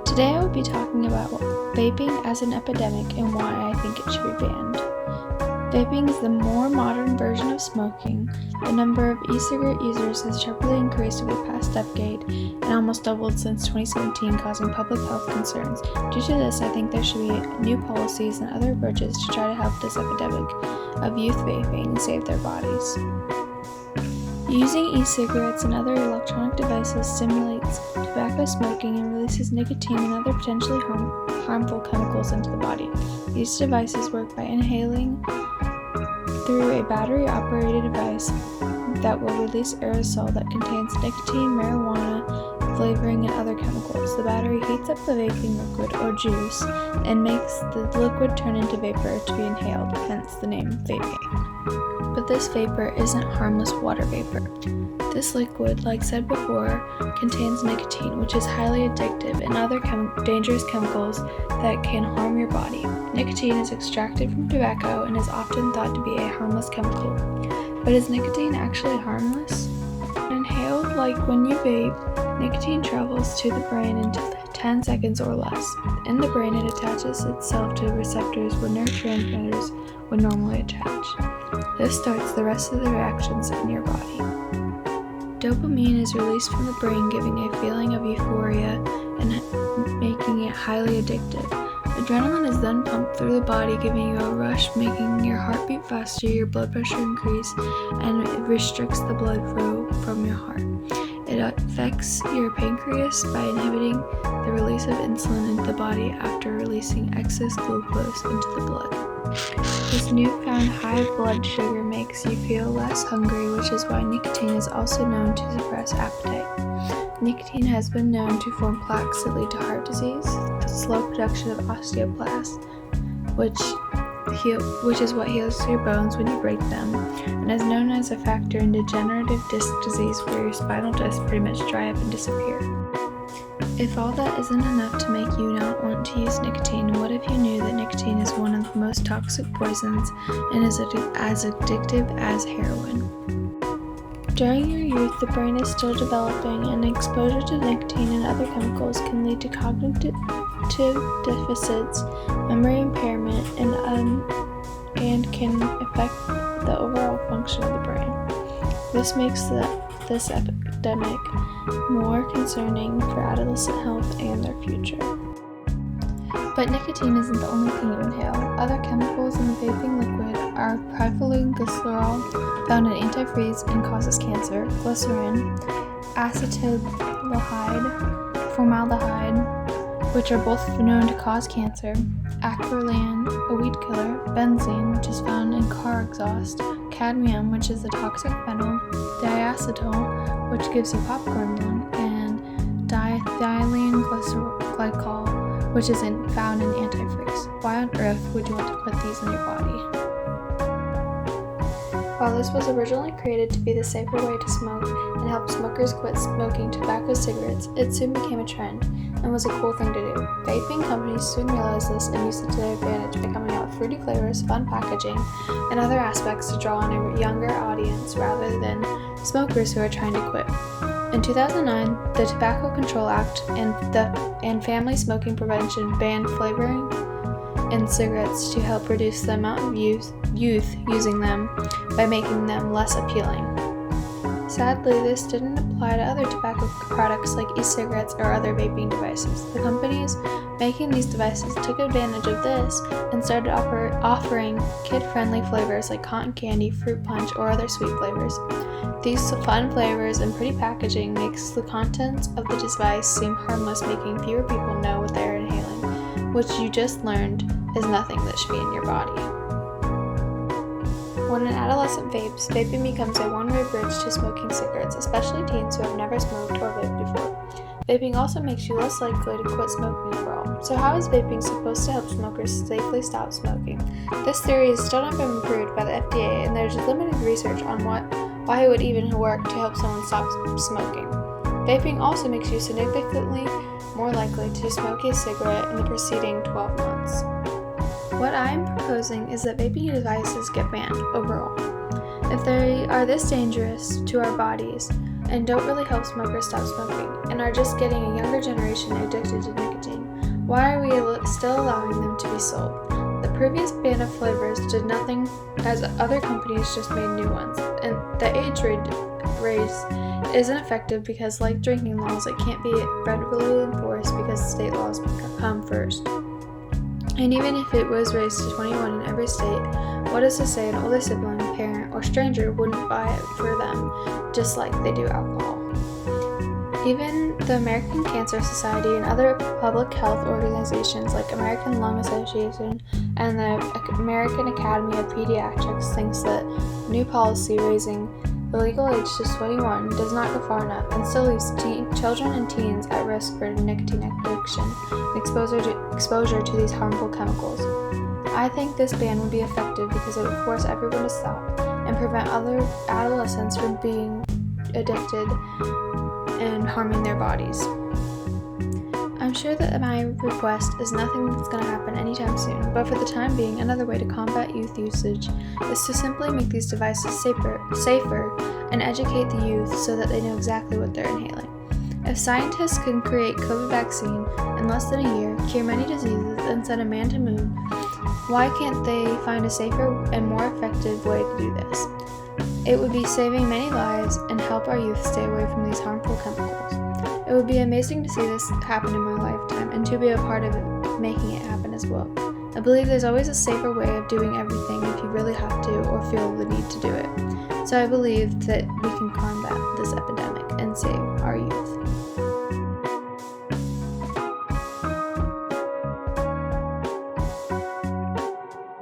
Today I will be talking about vaping as an epidemic and why I think it should be banned. Vaping is the more modern version of smoking. The number of e-cigarette users has sharply increased over the past decade and almost doubled since 2017, causing public health concerns. Due to this, I think there should be new policies and other approaches to try to help this epidemic of youth vaping save their bodies. Using e-cigarettes and other electronic devices stimulates tobacco smoking and releases nicotine and other potentially harmful chemicals into the body. These devices work by inhaling through a battery-operated device that will release aerosol that contains nicotine, marijuana, flavoring, and other chemicals. The battery heats up the vaping liquid or juice and makes the liquid turn into vapor to be inhaled, hence the name vaping. But this vapor isn't harmless water vapor. This liquid, like said before, contains nicotine, which is highly addictive, and other dangerous chemicals that can harm your body. Nicotine is extracted from tobacco and is often thought to be a harmless chemical. But is nicotine actually harmless? When inhaled, like when you vape, nicotine travels to the brain in 10 seconds or less. In the brain, it attaches itself to receptors where neurotransmitters would normally attach. This starts the rest of the reactions in your body. Dopamine is released from the brain, giving a feeling of euphoria and making it highly addictive. Adrenaline is then pumped through the body, giving you a rush, making your heart beat faster, your blood pressure increase, and it restricts the blood flow from your heart. It affects your pancreas by inhibiting the release of insulin into the body after releasing excess glucose into the blood. This newfound high blood sugar makes you feel less hungry, which is why nicotine is also known to suppress appetite. Nicotine has been known to form plaques that lead to heart disease, the slow production of osteoblasts, which is what heals your bones when you break them, and is known as a factor in degenerative disc disease, where your spinal discs pretty much dry up and disappear. If all that isn't enough to make you not want to use nicotine, what if you knew that nicotine is one of the most toxic poisons and is as addictive as heroin? During your youth, the brain is still developing, and exposure to nicotine and other chemicals can lead to cognitive deficits, memory impairment, and can affect the overall function of the brain. This makes this epidemic more concerning for adolescent health and their future. But nicotine isn't the only thing you inhale. Other chemicals in the vaping liquid are propylene glycerol, found in antifreeze and causes cancer, glycerin, acetaldehyde, formaldehyde, which are both known to cause cancer, acrolein, a weed killer, benzene, which is found in car exhaust, cadmium, which is a toxic phenol, diacetyl, which gives you popcorn lung, and diethylene glycol, which is found in antifreeze. Why on earth would you want to put these in your body? While this was originally created to be the safer way to smoke and help smokers quit smoking tobacco cigarettes, it soon became a trend and was a cool thing to do. Vaping companies soon realized this and used it to their advantage by coming out with fruity flavors, fun packaging, and other aspects to draw on a younger audience rather than smokers who are trying to quit. In 2009, the Tobacco Control Act and Family Smoking Prevention banned flavoring in cigarettes to help reduce the amount of youth using them by making them less appealing. Sadly, this didn't apply to other tobacco products like e-cigarettes or other vaping devices. The companies making these devices took advantage of this and started offering kid-friendly flavors like cotton candy, fruit punch, or other sweet flavors. These fun flavors and pretty packaging makes the contents of the device seem harmless, making fewer people know what they are inhaling, which you just learned is nothing that should be in your body. When an adolescent vapes, vaping becomes a one-way bridge to smoking cigarettes, especially teens who have never smoked or vaped before. Vaping also makes you less likely to quit smoking overall. So how is vaping supposed to help smokers safely stop smoking? This theory has still not been approved by the FDA, and there's limited research on why it would even work to help someone stop smoking. Vaping also makes you significantly more likely to smoke a cigarette in the preceding 12 months. What I'm proposing is that vaping devices get banned overall. If they are this dangerous to our bodies and don't really help smokers stop smoking and are just getting a younger generation addicted to nicotine, why are we still allowing them to be sold? The previous ban of flavors did nothing as other companies just made new ones, and the age raise isn't effective because, like drinking laws, it can't be federally enforced because state laws come first. And even if it was raised to 21 in every state, what is to say an older sibling, parent, or stranger wouldn't buy it for them just like they do alcohol? Even the American Cancer Society and other public health organizations like American Lung Association and the American Academy of Pediatrics thinks that new policy raising the legal age to 21 does not go far enough and still leaves children and teens at risk for nicotine addiction and exposure to these harmful chemicals. I think this ban would be effective because it would force everyone to stop and prevent other adolescents from being addicted and harming their bodies. I'm sure that my request is nothing that's going to happen anytime soon, but for the time being, another way to combat youth usage is to simply make these devices safer and educate the youth so that they know exactly what they're inhaling. If scientists can create COVID vaccine in less than a year, cure many diseases, and send a man to moon, why can't they find a safer and more effective way to do this? It would be saving many lives and help our youth stay away from these harmful chemicals. It would be amazing to see this happen in my lifetime and to be a part of it, making it happen as well. I believe there's always a safer way of doing everything if you really have to or feel the need to do it. So I believe that we can combat this epidemic and save